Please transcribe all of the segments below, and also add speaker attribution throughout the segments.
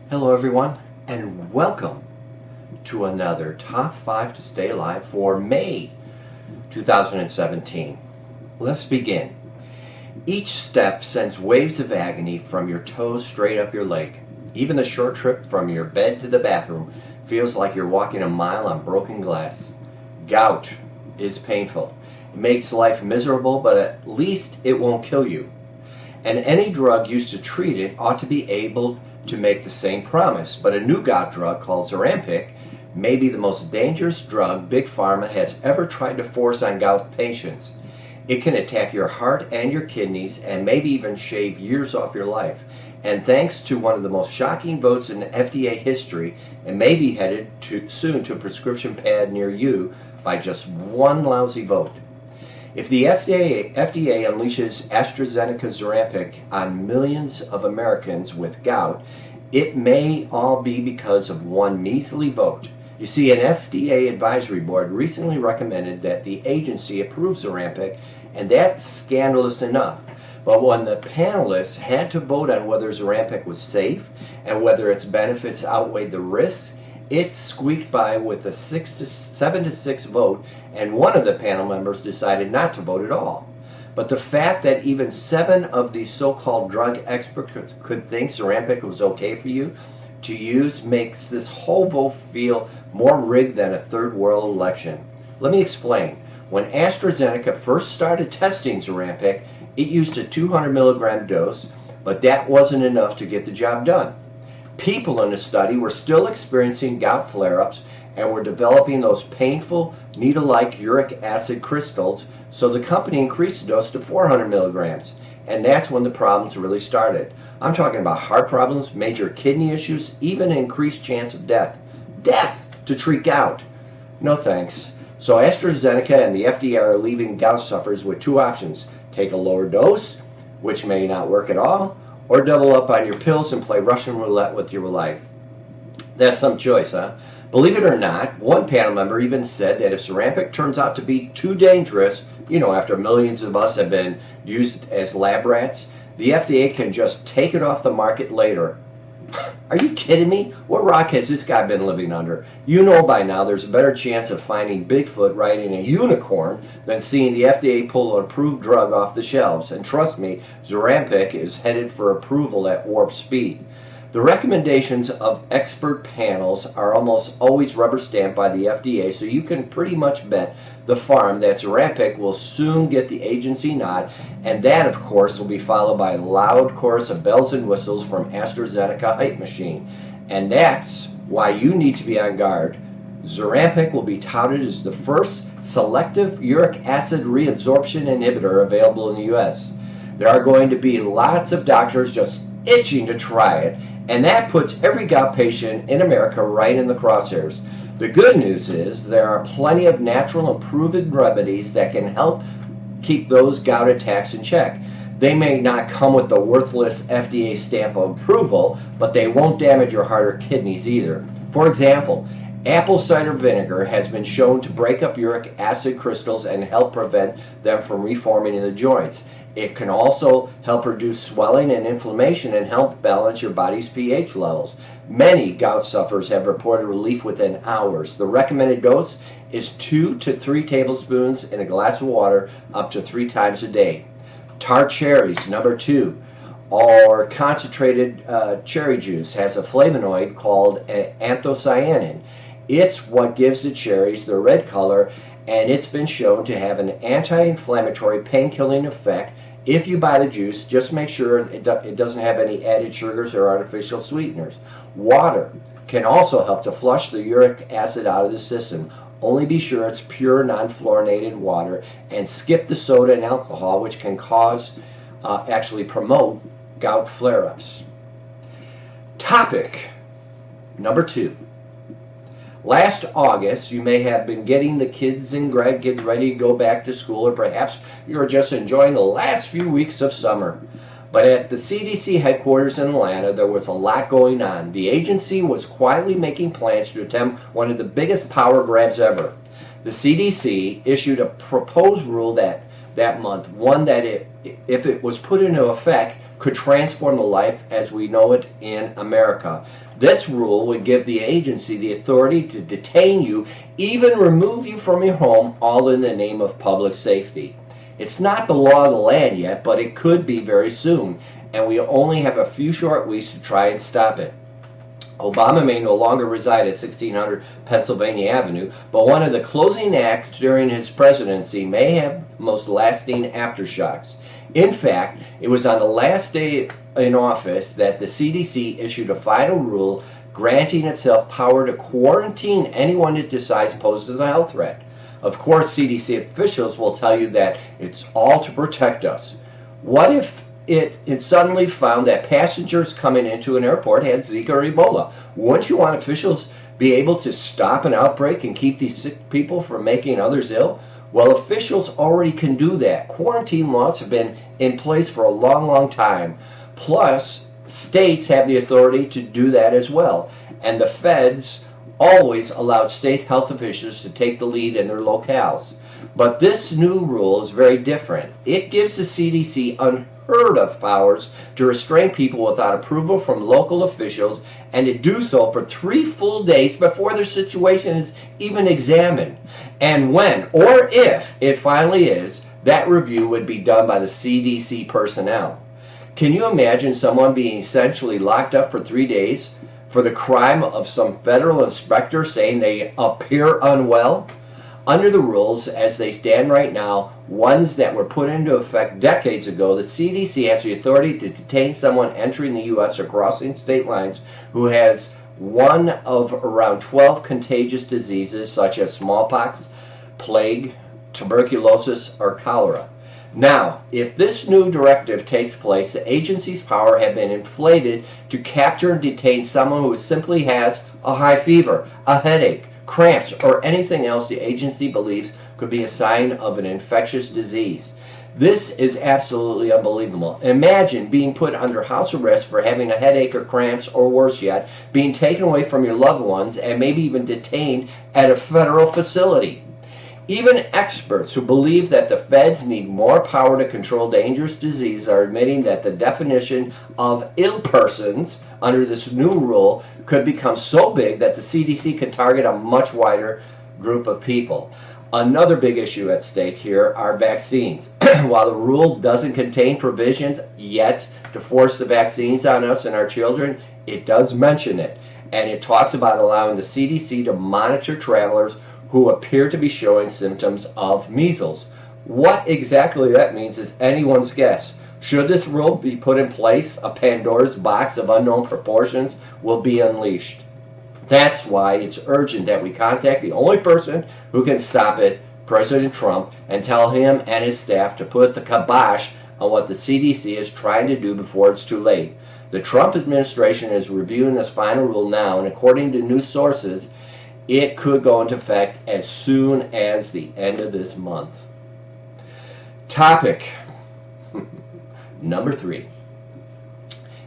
Speaker 1: Hello everyone, and welcome to another Top 5 to Stay Alive for May 2017. Let's begin. Each step sends waves of agony from your toes straight up your leg. Even the short trip from your bed to the bathroom feels like you're walking a mile on broken glass. Gout is painful. It makes life miserable, but at least it won't kill you. And any drug used to treat it ought to be able to make the same promise. But a new gout drug called Zerampic may be the most dangerous drug Big Pharma has ever tried to force on gout patients. It can attack your heart and your kidneys and maybe even shave years off your life. And thanks to one of the most shocking votes in FDA history, it may be headed soon to a prescription pad near you by just one lousy vote. If the FDA unleashes AstraZeneca Zerampic on millions of Americans with gout, it may all be because of one measly vote. You see, an FDA advisory board recently recommended that the agency approve Zerampic, and that's scandalous enough. But when the panelists had to vote on whether Zerampic was safe and whether its benefits outweighed the risks, it squeaked by with a 7 to 6 vote, and one of the panel members decided not to vote at all. But the fact that even 7 of these so-called drug experts could think Zerampic was okay for you to use makes this whole vote feel more rigged than a third world election. Let me explain. When AstraZeneca first started testing Zerampic, it used a 200 milligram dose, but that wasn't enough to get the job done. People in the study were still experiencing gout flare-ups and were developing those painful needle-like uric acid crystals, so the company increased the dose to 400 milligrams, and that's when the problems really started. I'm talking about heart problems, major kidney issues, even an increased chance of death. Death to treat gout. No thanks. So AstraZeneca and the FDA are leaving gout sufferers with 2 options. Take a lower dose, which may not work at all, or double up on your pills and play Russian roulette with your life. That's some choice, huh? Believe it or not, one panel member even said that if Zerampic turns out to be too dangerous, after millions of us have been used as lab rats, the FDA can just take it off the market later. Are you kidding me? What rock has this guy been living under? You know by now there's a better chance of finding Bigfoot riding a unicorn than seeing the FDA pull an approved drug off the shelves. And trust me, Zerampic is headed for approval at warp speed. The recommendations of expert panels are almost always rubber stamped by the FDA, so you can pretty much bet the farm that Zerampic will soon get the agency nod, and that, of course, will be followed by a loud chorus of bells and whistles from AstraZeneca hype machine. And that's why you need to be on guard. Zerampic will be touted as the first selective uric acid reabsorption inhibitor available in the U.S. There are going to be lots of doctors just itching to try it, and that puts every gout patient in America right in the crosshairs. The good news is there are plenty of natural and proven remedies that can help keep those gout attacks in check. They may not come with the worthless FDA stamp of approval, but they won't damage your heart or kidneys either. For example, apple cider vinegar has been shown to break up uric acid crystals and help prevent them from reforming in the joints. It can also help reduce swelling and inflammation and help balance your body's pH levels. Many gout sufferers have reported relief within hours. The recommended dose is 2 to 3 tablespoons in a glass of water up to 3 times a day. Tart cherries, number 2, or concentrated cherry juice, has a flavonoid called anthocyanin. It's what gives the cherries their red color, and it's been shown to have an anti-inflammatory pain-killing effect. If you buy the juice, just make sure it doesn't have any added sugars or artificial sweeteners. Water can also help to flush the uric acid out of the system. Only be sure it's pure, non-fluorinated water, and skip the soda and alcohol, which can actually promote gout flare-ups. Topic number 2. Last August, you may have been getting the kids and grandkids ready to go back to school, or perhaps you're just enjoying the last few weeks of summer. But at the CDC headquarters in Atlanta, there was a lot going on. The agency was quietly making plans to attempt one of the biggest power grabs ever. The CDC issued a proposed rule that month, one that if it was put into effect, could transform the life as we know it in America. This rule would give the agency the authority to detain you, even remove you from your home, all in the name of public safety. It's not the law of the land yet, but it could be very soon, and we only have a few short weeks to try and stop it. Obama may no longer reside at 1600 Pennsylvania Avenue, but one of the closing acts during his presidency may have most lasting aftershocks. In fact, it was on the last day in office that the CDC issued a final rule granting itself power to quarantine anyone it decides poses a health threat. Of course, CDC officials will tell you that it's all to protect us. What if it suddenly found that passengers coming into an airport had Zika or Ebola? Wouldn't you want officials be able to stop an outbreak and keep these sick people from making others ill? Well, officials already can do that. Quarantine laws have been in place for a long, long time. Plus, states have the authority to do that as well. And the feds always allowed state health officials to take the lead in their locales. But this new rule is very different. It gives the CDC unheard of powers to restrain people without approval from local officials, and to do so for 3 full days before their situation is even examined. And when, or if, it finally is, that review would be done by the CDC personnel. Can you imagine someone being essentially locked up for 3 days for the crime of some federal inspector saying they appear unwell? Under the rules as they stand right now, ones that were put into effect decades ago, the CDC has the authority to detain someone entering the U.S. or crossing state lines who has one of around 12 contagious diseases such as smallpox, plague, tuberculosis, or cholera. Now, if this new directive takes place, the agency's power have been inflated to capture and detain someone who simply has a high fever, a headache, cramps, or anything else the agency believes could be a sign of an infectious disease. This is absolutely unbelievable. Imagine being put under house arrest for having a headache or cramps, or worse yet, being taken away from your loved ones and maybe even detained at a federal facility. Even experts who believe that the feds need more power to control dangerous diseases are admitting that the definition of ill persons under this new rule could become so big that the CDC could target a much wider group of people. Another big issue at stake here are vaccines. While the rule doesn't contain provisions yet to force the vaccines on us and our children, it does mention it. And it talks about allowing the CDC to monitor travelers who appear to be showing symptoms of measles. What exactly that means is anyone's guess. Should this rule be put in place, a Pandora's box of unknown proportions will be unleashed. That's why it's urgent that we contact the only person who can stop it, President Trump, and tell him and his staff to put the kibosh on what the CDC is trying to do before it's too late. The Trump administration is reviewing this final rule now, and according to news sources, it could go into effect as soon as the end of this month. Topic number 3.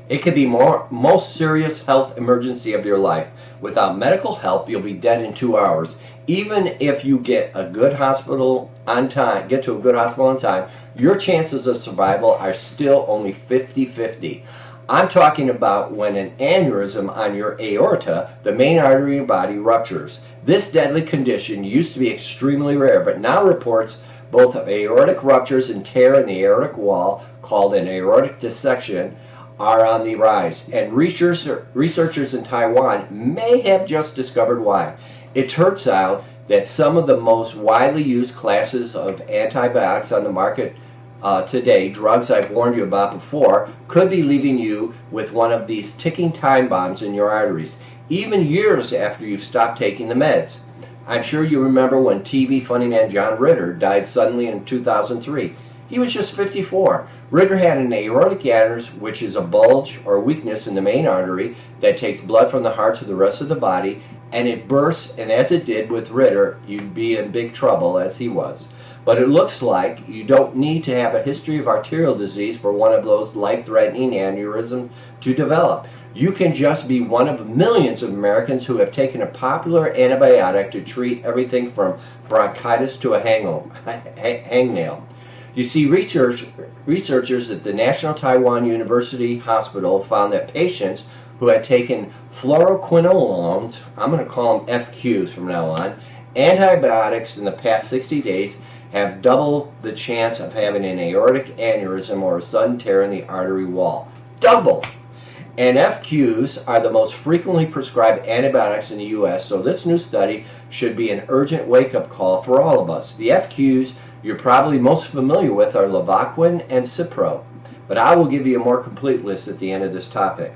Speaker 1: It could be most serious health emergency of your life. Without medical help, you'll be dead in 2 hours. Even if you get a good hospital on time, get to a good hospital on time, your chances of survival are still only 50-50. I'm talking about when an aneurysm on your aorta, the main artery in your body, ruptures. This deadly condition used to be extremely rare, but now reports both of aortic ruptures and tear in the aortic wall, called an aortic dissection, are on the rise. And researchers in Taiwan may have just discovered why. It turns out that some of the most widely used classes of antibiotics on the market today, drugs I've warned you about before, could be leaving you with one of these ticking time bombs in your arteries, even years after you've stopped taking the meds. I'm sure you remember when TV funny man John Ritter died suddenly in 2003. He was just 54. Ritter had an aortic aneurysm, which is a bulge or weakness in the main artery that takes blood from the heart to the rest of the body, and it bursts, and as it did with Ritter, you'd be in big trouble, as he was. But it looks like you don't need to have a history of arterial disease for one of those life-threatening aneurysms to develop. You can just be one of millions of Americans who have taken a popular antibiotic to treat everything from bronchitis to a hangnail. You see, researchers at the National Taiwan University Hospital found that patients who had taken fluoroquinolones, I'm going to call them FQs from now on, antibiotics in the past 60 days have double the chance of having an aortic aneurysm or a sudden tear in the artery wall. Double! And FQs are the most frequently prescribed antibiotics in the U.S., so this new study should be an urgent wake-up call for all of us. The FQs you're probably most familiar with are Levaquin and Cipro, but I will give you a more complete list at the end of this topic.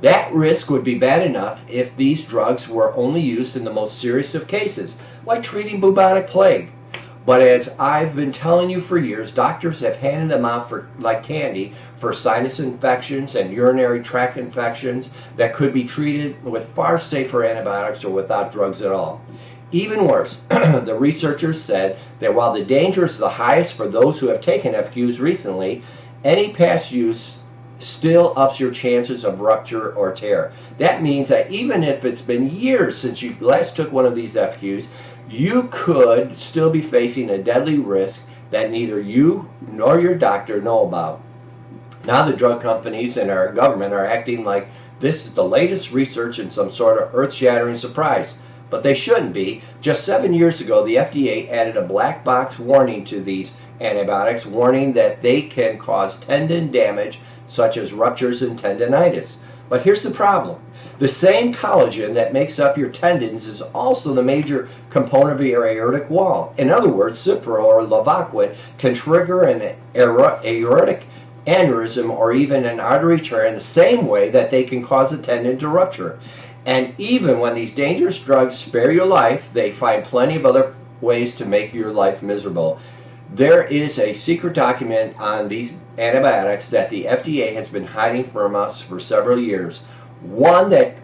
Speaker 1: That risk would be bad enough if these drugs were only used in the most serious of cases, like treating bubonic plague. But as I've been telling you for years, doctors have handed them out like candy for sinus infections and urinary tract infections that could be treated with far safer antibiotics or without drugs at all. Even worse, the researchers said that while the danger is the highest for those who have taken FQs recently, any past use still ups your chances of rupture or tear. That means that even if it's been years since you last took one of these FQs, you could still be facing a deadly risk that neither you nor your doctor know about. Now the drug companies and our government are acting like this is the latest research and some sort of earth-shattering surprise. But they shouldn't be. Just 7 years ago, the FDA added a black box warning to these antibiotics, warning that they can cause tendon damage such as ruptures and tendinitis. But here's the problem. The same collagen that makes up your tendons is also the major component of your aortic wall. In other words, Cipro or Levaquin can trigger an aortic aneurysm or even an artery tear in the same way that they can cause a tendon to rupture. And even when these dangerous drugs spare your life, they find plenty of other ways to make your life miserable. There is a secret document on these antibiotics that the FDA has been hiding from us for several years. One that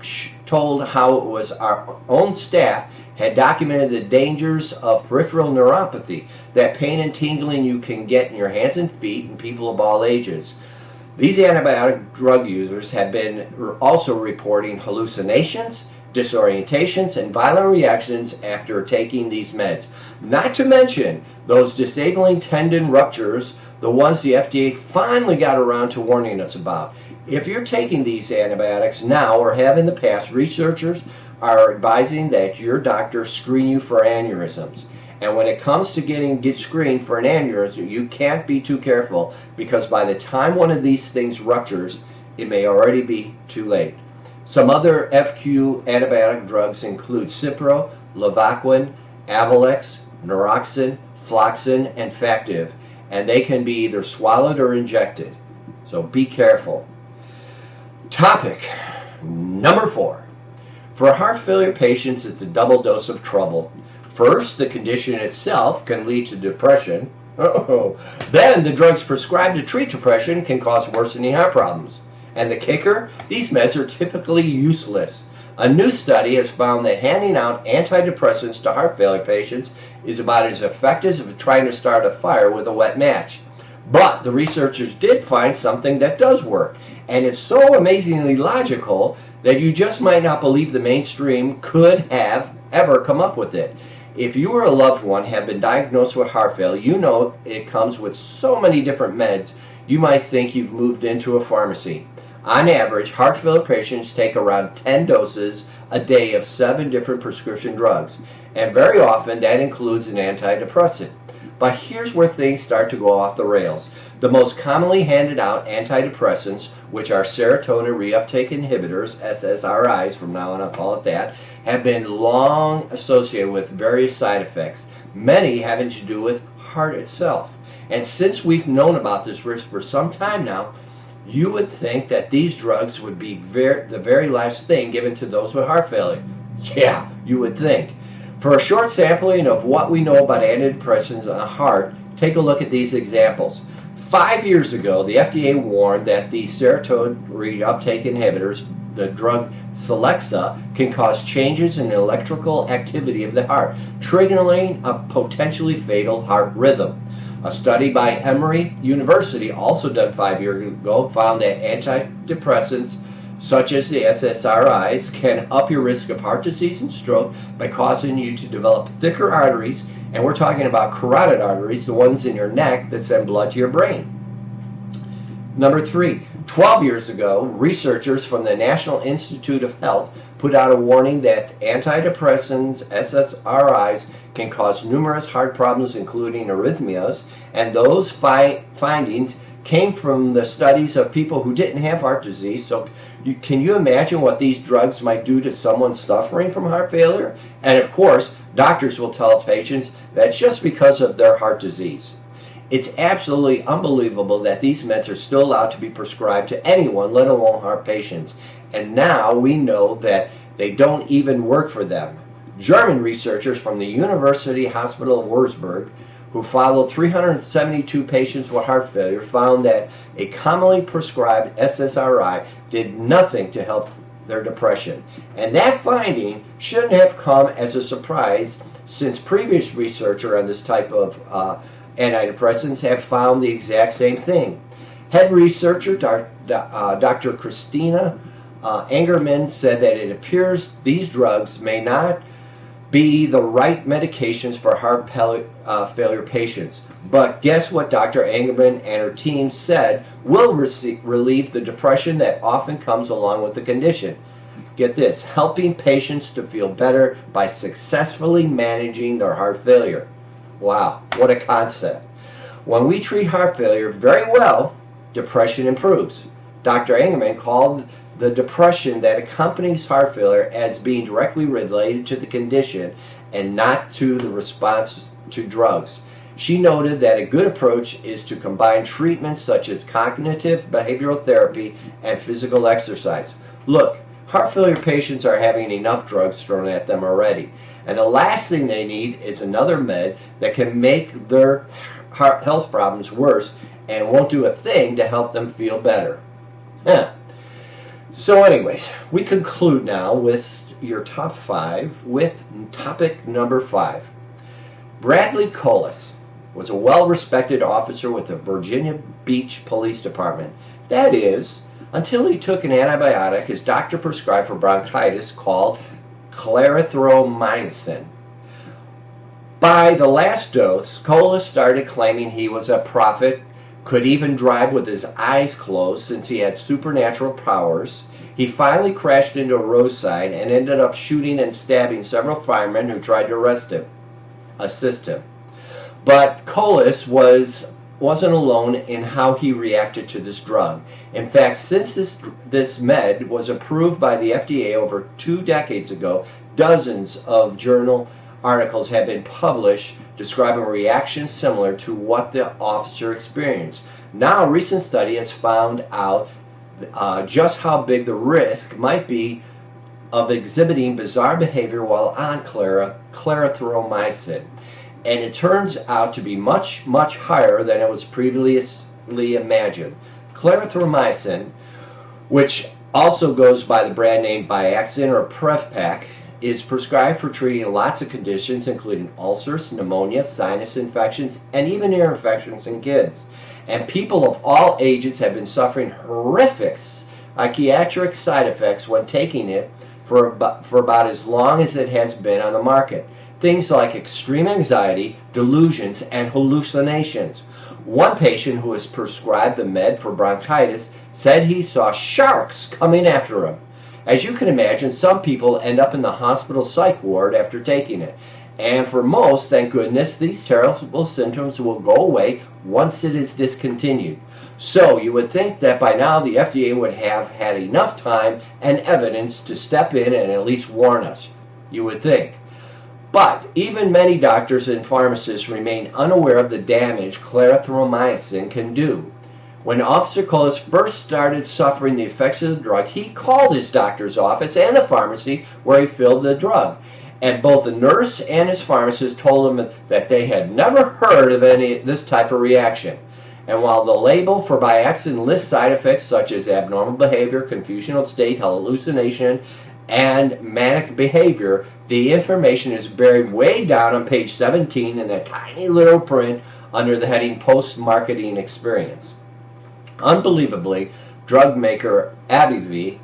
Speaker 1: told how it was our own staff had documented the dangers of peripheral neuropathy, that pain and tingling you can get in your hands and feet in people of all ages. These antibiotic drug users have been also reporting hallucinations, disorientations, and violent reactions after taking these meds. Not to mention those disabling tendon ruptures, the ones the FDA finally got around to warning us about. If you're taking these antibiotics now or have in the past, researchers are advising that your doctor screen you for aneurysms. And when it comes to get screened for an aneurysm, you can't be too careful, because by the time one of these things ruptures, it may already be too late. Some other FQ antibiotic drugs include Cipro, Levaquin, Avolex, Naroxen, Floxin, and Factive, and they can be either swallowed or injected. So be careful. Topic number 4. For heart failure patients, it's a double dose of trouble. First, the condition itself can lead to depression. Then, the drugs prescribed to treat depression can cause worsening heart problems. And the kicker? These meds are typically useless. A new study has found that handing out antidepressants to heart failure patients is about as effective as trying to start a fire with a wet match. But the researchers did find something that does work, and it's so amazingly logical that you just might not believe the mainstream could have ever come up with it. If you or a loved one have been diagnosed with heart failure, you know it comes with so many different meds, you might think you've moved into a pharmacy. On average, heart failure patients take around 10 doses a day of 7 different prescription drugs, and very often that includes an antidepressant. But here's where things start to go off the rails. The most commonly handed out antidepressants, which are serotonin reuptake inhibitors, SSRIs, from now on I'll call it that, have been long associated with various side effects, many having to do with heart itself. And since we've known about this risk for some time now, you would think that these drugs would be the very last thing given to those with heart failure. Yeah, you would think. For a short sampling of what we know about antidepressants on the heart, take a look at these examples. 5 years ago, the FDA warned that the serotonin reuptake inhibitors, the drug Celexa, can cause changes in the electrical activity of the heart, triggering a potentially fatal heart rhythm. A study by Emory University, also done 5 years ago, found that antidepressants such as the SSRIs can up your risk of heart disease and stroke by causing you to develop thicker arteries And we're talking about carotid arteries, the ones in your neck that send blood to your brain. Number 3, 12 years ago, researchers from the National Institute of Health put out a warning that antidepressants, SSRIs, can cause numerous heart problems, including arrhythmias, and those findings came from the studies of people who didn't have heart disease. So can you imagine what these drugs might do to someone suffering from heart failure? And of course, doctors will tell patients that it's just because of their heart disease. It's absolutely unbelievable that these meds are still allowed to be prescribed to anyone, let alone heart patients. And now we know that they don't even work for them. German researchers from the University Hospital of Würzburg, who followed 372 patients with heart failure, found that a commonly prescribed SSRI did nothing to help their depression. And that finding shouldn't have come as a surprise, since previous research on this type of antidepressants have found the exact same thing. Head researcher Dr. Christina Angerman said that it appears these drugs may not be the right medications for heart failure patients. But guess what Dr. Angerman and her team said will relieve the depression that often comes along with the condition. Get this, helping patients to feel better by successfully managing their heart failure. Wow, what a concept. When we treat heart failure very well, depression improves. Dr. Angerman called the depression that accompanies heart failure as being directly related to the condition and not to the response to drugs. She noted that a good approach is to combine treatments such as cognitive behavioral therapy and physical exercise. Look, heart failure patients are having enough drugs thrown at them already. And the last thing they need is another med that can make their health problems worse and won't do a thing to help them feel better. So anyways, we conclude now with your top 5 with topic number 5. Bradley Collis was a well-respected officer with the Virginia Beach Police Department. That is, until he took an antibiotic his doctor prescribed for bronchitis called clarithromycin. By the last dose, Collis started claiming he was a prophet, could even drive with his eyes closed since he had supernatural powers. He finally crashed into a roadside and ended up shooting and stabbing several firemen who tried to assist him. But Collis wasn't alone in how he reacted to this drug. In fact, since this med was approved by the FDA over 2 decades ago, dozens of journal articles have been published describing reactions similar to what the officer experienced. Now, a recent study has found out just how big the risk might be of exhibiting bizarre behavior while on clarithromycin. And it turns out to be much, much higher than it was previously imagined. Clarithromycin, which also goes by the brand name Biaxin or Prevpac, is prescribed for treating lots of conditions including ulcers, pneumonia, sinus infections, and even ear infections in kids. And people of all ages have been suffering horrific psychiatric side effects when taking it for about as long as it has been on the market. Things like extreme anxiety, delusions, and hallucinations. One patient who was prescribed the med for bronchitis said he saw sharks coming after him. As you can imagine, some people end up in the hospital psych ward after taking it. And for most, thank goodness, these terrible symptoms will go away once it is discontinued. So you would think that by now the FDA would have had enough time and evidence to step in and at least warn us. You would think. But even many doctors and pharmacists remain unaware of the damage clarithromycin can do. When Officer Collis first started suffering the effects of the drug, he called his doctor's office and the pharmacy where he filled the drug. And both the nurse and his pharmacist told him that they had never heard of this type of reaction. And while the label for Biaxin lists side effects such as abnormal behavior, confusional state, hallucination, and manic behavior, the information is buried way down on page 17 in that tiny little print under the heading Post-Marketing Experience. Unbelievably, drug maker AbbVie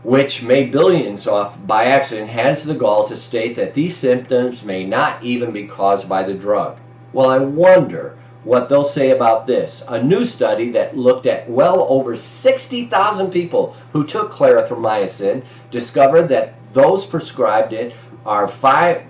Speaker 1: which made billions off by accident, has the gall to state that these symptoms may not even be caused by the drug. Well, I wonder what they'll say about this. A new study that looked at well over 60,000 people who took clarithromycin discovered that those prescribed it are 5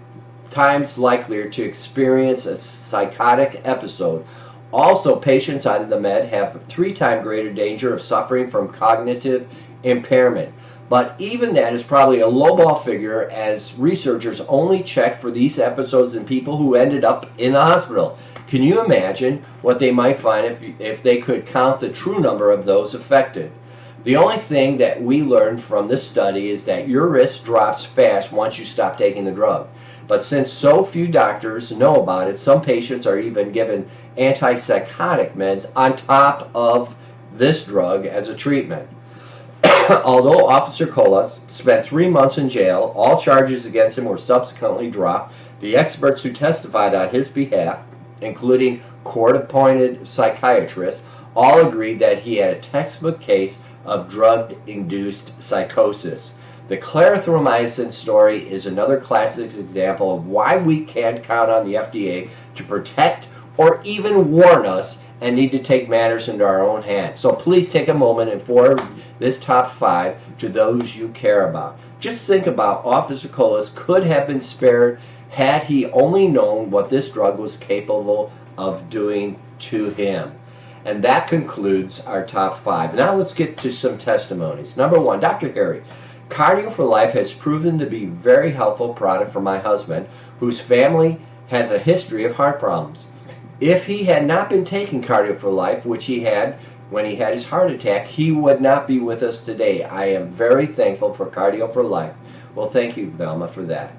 Speaker 1: times likelier to experience a psychotic episode. Also, patients on the med have 3 times greater danger of suffering from cognitive impairment. But even that is probably a lowball figure, as researchers only checked for these episodes in people who ended up in the hospital. Can you imagine what they might find if they could count the true number of those affected? The only thing that we learned from this study is that your risk drops fast once you stop taking the drug. But since so few doctors know about it, some patients are even given antipsychotic meds on top of this drug as a treatment. Although Officer Colas spent 3 months in jail, all charges against him were subsequently dropped. The experts who testified on his behalf, including court-appointed psychiatrists, all agreed that he had a textbook case of drug-induced psychosis. The clarithromycin story is another classic example of why we can't count on the FDA to protect or even warn us and need to take matters into our own hands. So please take a moment and forward this top 5 to those you care about. Just think about Officer Colas could have been spared had he only known what this drug was capable of doing to him. And that concludes our top 5. Now let's get to some testimonies. Number 1, Dr. Harry. Cardio for Life has proven to be a very helpful product for my husband, whose family has a history of heart problems. If he had not been taking Cardio for Life, which he had when he had his heart attack, he would not be with us today. I am very thankful for Cardio for Life. Well, thank you, Velma, for that.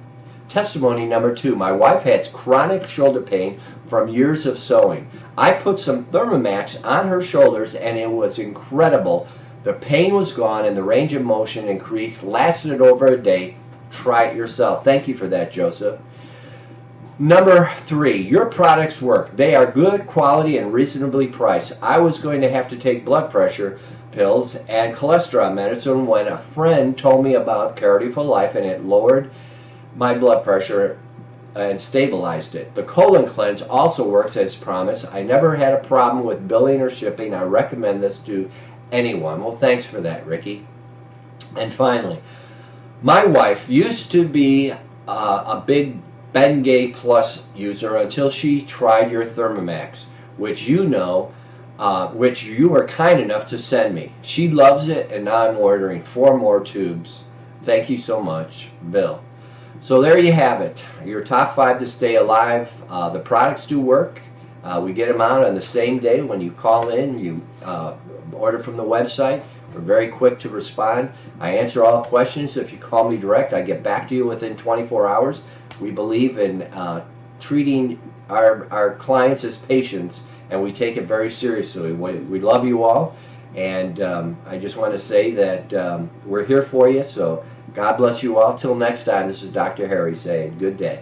Speaker 1: Testimony number 2. My wife has chronic shoulder pain from years of sewing. I put some Thermomax on her shoulders and it was incredible. The pain was gone and the range of motion increased, lasted over a day. Try it yourself. Thank you for that, Joseph. Number 3, your products work. They are good quality and reasonably priced. I was going to have to take blood pressure pills and cholesterol medicine when a friend told me about Cardio for Life, and it lowered my blood pressure and stabilized it. The colon cleanse also works as promised. I never had a problem with billing or shipping. I recommend this to anyone. Well, thanks for that, Ricky. And finally, my wife used to be a big Bengay Plus user until she tried your Thermomax, which you were kind enough to send me. She loves it, and now I'm ordering 4 more tubes. Thank you so much, Bill. So there you have it, your top 5 to stay alive. The products do work. We get them out on the same day when you call in. You order from the website. We're very quick to respond. I answer all questions. If you call me direct, I get back to you within 24 hours. We believe in treating our clients as patients, and we take it very seriously. We love you all, and I just want to say that we're here for you, so God bless you all. Till next time, this is Dr. Harry saying good day.